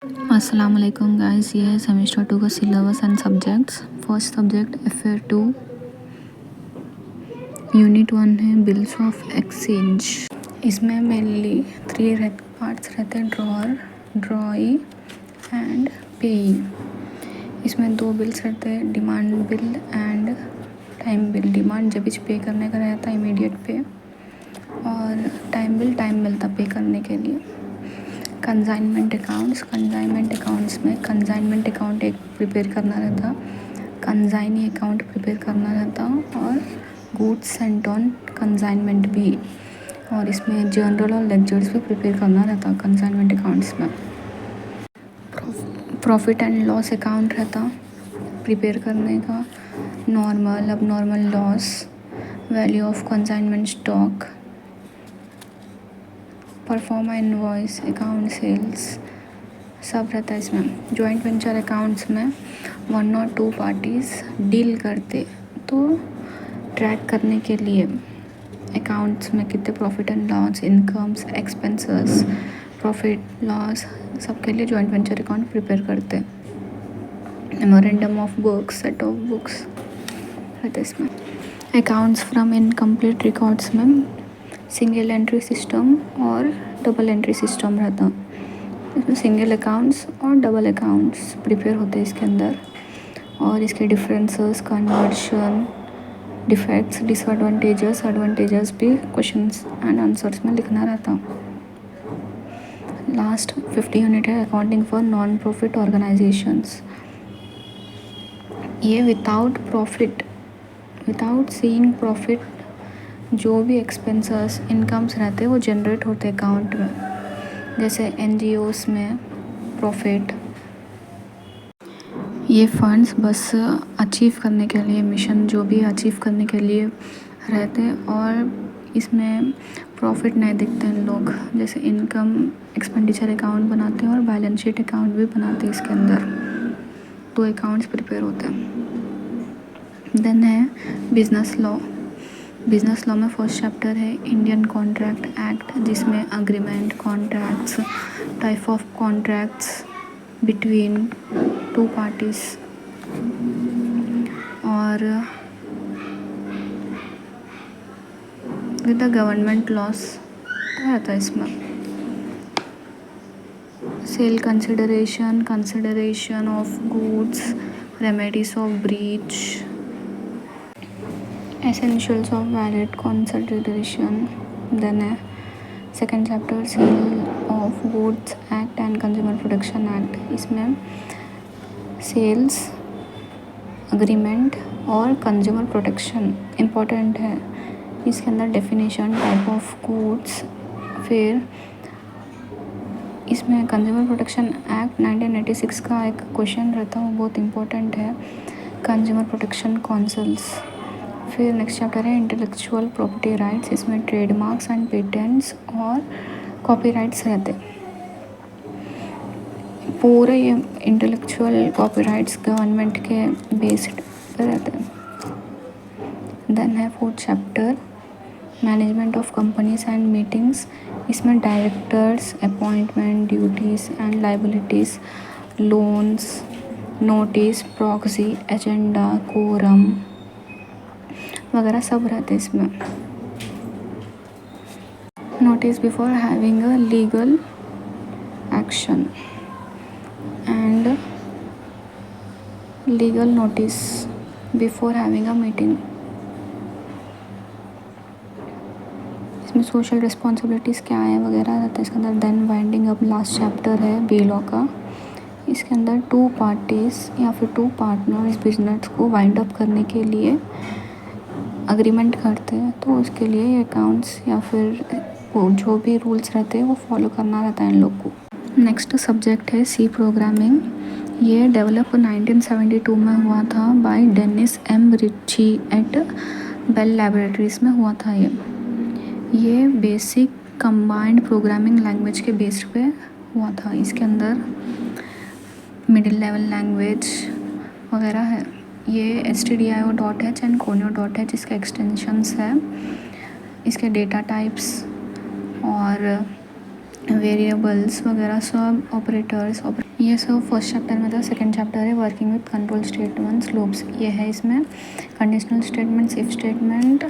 अस्सलाम वालेकुम गाइस, ये है सेमेस्टर 2 का syllabus and subjects. First subject FA 2 unit 1 है बिल्स ऑफ एक्सचेंज। इसमें मेनली 3 पार्ट्स रहते हैं, ड्रॉअर, ड्रॉई एंड पेई। इसमें 2 बिल्स रहते हैं, demand bill and time bill. Demand जब इस पे करने का रहता है इमीडिएट पे, और टाइम बिल टाइम मिलता पे करने के लिए। कंसाइनमेंट अकाउंट्स में कंसाइनमेंट अकाउंट एक प्रिपेयर करना रहता, कंसाइनी अकाउंट प्रिपेयर करना रहता, और गुड्स सेंट ऑन कंसाइनमेंट भी। और इसमें जर्नल और लेक्चर्स भी प्रिपेयर करना रहता कंसाइनमेंट अकाउंट्स में। प्रॉफिट एंड लॉस अकाउंट रहता प्रिपेयर करने का, नॉर्मल, अब normal loss, value of consignment stock, proforma invoice, account sales, सब रहता है इसमें। जॉइंट वेंचर अकाउंट्स में 1 और 2 पार्टीज डील करते, तो ट्रैक करने के लिए अकाउंट्स में कितने profit and loss, incomes, expenses, profit loss, सबके लिए जॉइंट वेंचर अकाउंट प्रिपेयर करते। Memorandum of books, set of books रहते इसमें। अकाउंट्स फ्रॉम इनकम्प्लीट रिकॉर्ड्स में सिंगल एंट्री सिस्टम और डबल एंट्री सिस्टम रहता। इसमें सिंगल अकाउंट्स और डबल अकाउंट्स प्रिपेयर होते हैं इसके अंदर, और इसके differences, conversion, defects, disadvantages, advantages भी क्वेश्चंस एंड आंसर्स में लिखना रहता। लास्ट 50 यूनिट है accounting for non profit organisations. ये without profit, without seeing profit, जो भी एक्सपेंसेस, इनकम्स रहते हैं वो जनरेट होते अकाउंट में। जैसे NGOs में प्रॉफिट, ये फंड्स बस अचीव करने के लिए, मिशन जो भी अचीव करने के लिए रहते हैं, और इसमें प्रॉफिट नहीं दिखते हैं लोग। जैसे इनकम एक्सपेंडिचर अकाउंट बनाते हैं और बैलेंस शीट अकाउंट भी बनाते हैं इसके अंदर, 2 अकाउंट्स प्रिपेयर होते हैं। देन है बिजनेस लॉ। बिजनेस लॉ में फर्स्ट चैप्टर है इंडियन कॉन्ट्रैक्ट एक्ट, जिसमें agreement, contracts, type of contracts between 2 parties, और विद द गवर्नमेंट लॉस रहता है इसमें। Sale consideration, consideration of goods, remedies of breach, essentials of valid consideration. Then है second chapter sale of goods act and consumer protection act. इसमें sales, agreement और consumer protection important है। इसके अंदर definition, type of goods, फिर इसमें consumer protection act 1986 का एक क्वेश्चन रहता है, वो बहुत इम्पोर्टेंट है, कंज्यूमर प्रोटेक्शन काउंसिल्स। फिर नेक्स्ट चैप्टर है इंटेलेक्चुअल प्रॉपर्टी राइट्स। इसमें ट्रेडमार्क्स एंड पेटेंट्स और कॉपीराइट्स रहते। पूरे ये इंटेलेक्चुअल कॉपीराइट्स गवर्नमेंट के बेस्ड रहते हैं। देन है fourth chapter management of companies and meetings. इसमें directors, appointment, duties and liabilities, loans, notice, proxy, agenda, quorum वगैरह सब रहते हैं इसमें। Notice before having a legal action and legal notice before having a meeting. इसमें social responsibilities क्या है वगैरह रहता है इसके अंदर। Then winding up last chapter है बी लॉ का। इसके अंदर 2 पार्टीज़ या फिर 2 पार्टनर्स बिजनेस को वाइंड अप करने के लिए अग्रीमेंट करते हैं, तो उसके लिए ये अकाउंट्स या फिर वो जो भी रूल्स रहते हैं वो फॉलो करना रहता है इन लोग को। नेक्स्ट सब्जेक्ट है सी प्रोग्रामिंग। ये डेवलप 1972 में हुआ था by Dennis M Ritchie at Bell laboratories में हुआ था। ये बेसिक कंबाइंड प्रोग्रामिंग लैंग्वेज के बेस पे हुआ था। इसके अंदर मिडिल लेवल लैंग्वेज वगैरह है। ये stdio.h एंड conio.h इसके एक्सटेंशंस है। इसके डेटा टाइप्स और वेरिएबल्स वगैरह सब, ऑपरेटर्स ये सब फर्स्ट चैप्टर में था। सेकंड चैप्टर है working with control statements loops. ये है इसमें conditional statements, if statement,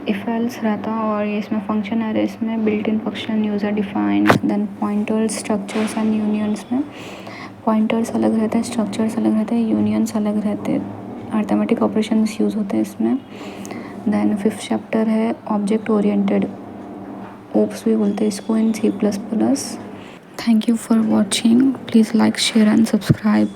if else रहता, और ये इसमें फंक्शन एरेस में built in function, user defined, then pointers, structures and unions में पॉइंटर्स अलग रहते हैं, स्ट्रक्चर्स अलग रहते हैं, यूनियंस अलग रहते हैं, अर्थमेटिक ऑपरेशंस यूज़ होते हैं इसमें। देन फिफ्थ चैप्टर है ऑब्जेक्ट ओरिएंटेड, ओप्स भी बोलते हैं इसको इन C++। Thank you for watching, please like, share and subscribe.